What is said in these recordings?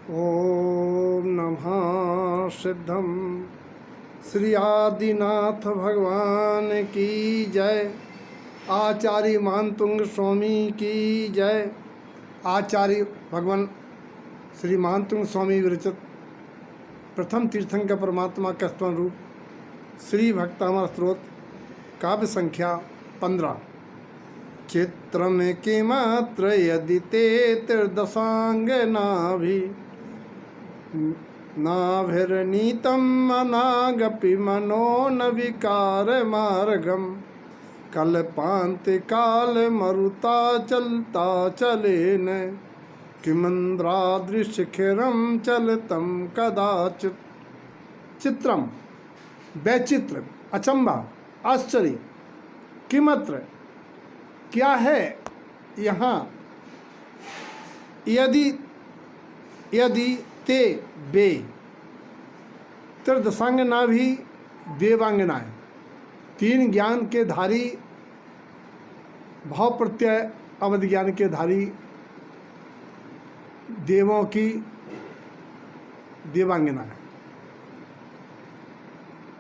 ओम नमः सिद्धम श्री आदिनाथ भगवान की जय। आचार्य मानतुंग स्वामी की जय। आचार्य भगवान श्री मानतुंग स्वामी विरचित प्रथम तीर्थंकर परमात्मा का स्तवन रूप श्री भक्तामृत स्तोत्र काव्य संख्या 15। चित्रम किमत्र यदि ते त्रिदशांग नाभि नाभिर्नीतम अनागपि मनो न विकार मार्गम कल्पांत काल मरुता चलता चलेन किमंद्रादृशिखिरम चलतम कदाचित। चित्रम वैचित्र, अचंबा, आश्चर्य। किमत्र क्या है यहाँ। यदि ते बे त्रिदशांगना भी देवांगनाएं, तीन ज्ञान के धारी, भाव प्रत्यय अवधि ज्ञान के धारी देवों की देवांगनाएं,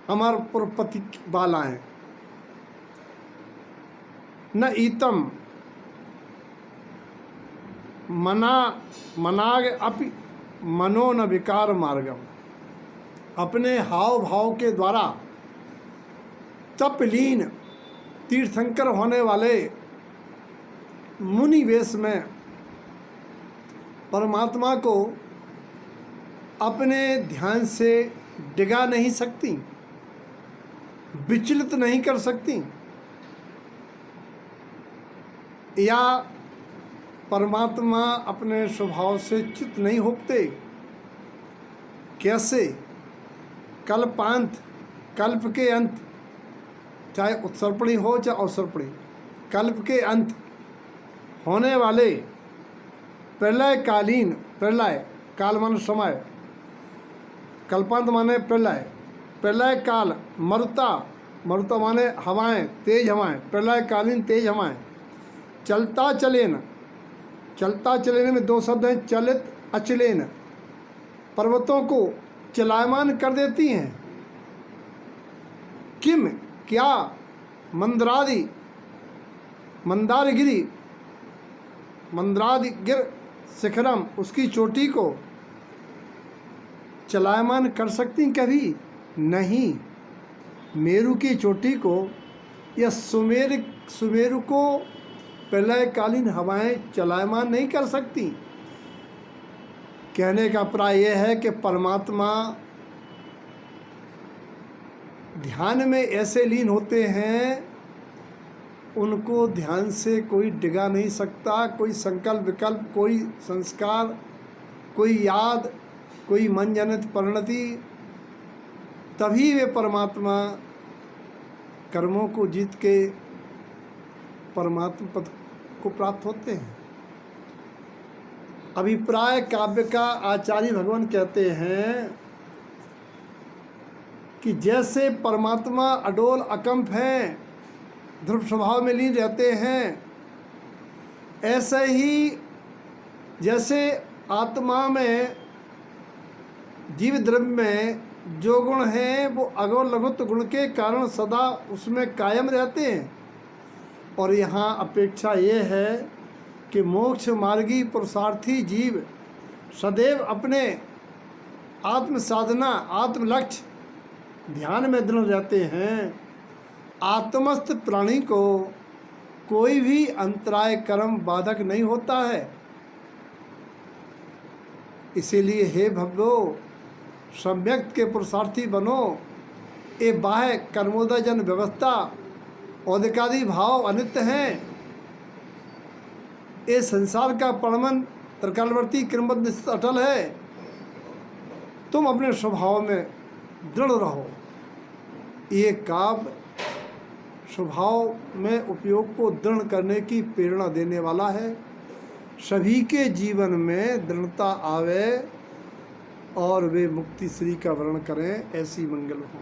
अमरपुरपति बालाएं। न ईतम मनाग अपि मनो न विकार मार्गम, अपने हाव भाव के द्वारा तपलीन तीर्थंकर होने वाले मुनि वेश में परमात्मा को अपने ध्यान से डिगा नहीं सकती, विचलित नहीं कर सकती, या परमात्मा अपने स्वभाव से च्युत नहीं होते। कैसे? कल्पांत, कल्प के अंत, चाहे उत्सर्पणी हो चाहे अवसर्पणी, कल्प के अंत होने वाले प्रलयकालीन, प्रलय काल माने समय, कल्पांत माने प्रलय, प्रलय काल, मरुता, मरुता माने हवाएं, तेज हवाएं, प्रलयकालीन तेज हवाएं, चलता चलेन, चलता चलेने में दो शब्द हैं, चलित अचलेन, पर्वतों को चलायमान कर देती हैं। किम क्या, मंदरादि, मंदारगिरी, मंदरादिगिर शिखरम, उसकी चोटी को चलायमान कर सकती कभी नहीं। मेरु की चोटी को या सुमेरु को प्रलयकालीन हवाएं चलायमान नहीं कर सकती। कहने का प्राय यह है कि परमात्मा ध्यान में ऐसे लीन होते हैं, उनको ध्यान से कोई डिगा नहीं सकता। कोई संकल्प विकल्प, कोई संस्कार, कोई याद, कोई मन जनित परिणति, तभी वे परमात्मा कर्मों को जीत के परमात्मा पद को प्राप्त होते हैं। अभिप्राय काव्य का आचार्य भगवान कहते हैं कि जैसे परमात्मा अडोल अकंप हैं, ध्रुव स्वभाव में लीन रहते हैं, ऐसे ही जैसे आत्मा में, जीव द्रव्य में जो गुण हैं वो अगोर लघुत्व गुण के कारण सदा उसमें कायम रहते हैं। और यहाँ अपेक्षा ये है कि मोक्ष मार्गी पुरुषार्थी जीव सदैव अपने आत्म साधना, आत्म लक्ष्य ध्यान में दृढ़ रहते हैं। आत्मस्थ प्राणी को कोई भी अंतराय कर्म बाधक नहीं होता है। इसीलिए हे भव्यो, सम्यक्त के पुरुषार्थी बनो। ये बाह्य कर्मोदय जन व्यवस्था, औदिकादि भाव अनित्य हैं। ये संसार का परमन त्रिकालवर्ती क्रमबद्ध निश्चित अटल है। तुम अपने स्वभाव में दृढ़ रहो। ये काव्य स्वभाव में उपयोग को दृढ़ करने की प्रेरणा देने वाला है। सभी के जीवन में दृढ़ता आवे और वे मुक्ति श्री का वर्णन करें। ऐसी मंगल हो।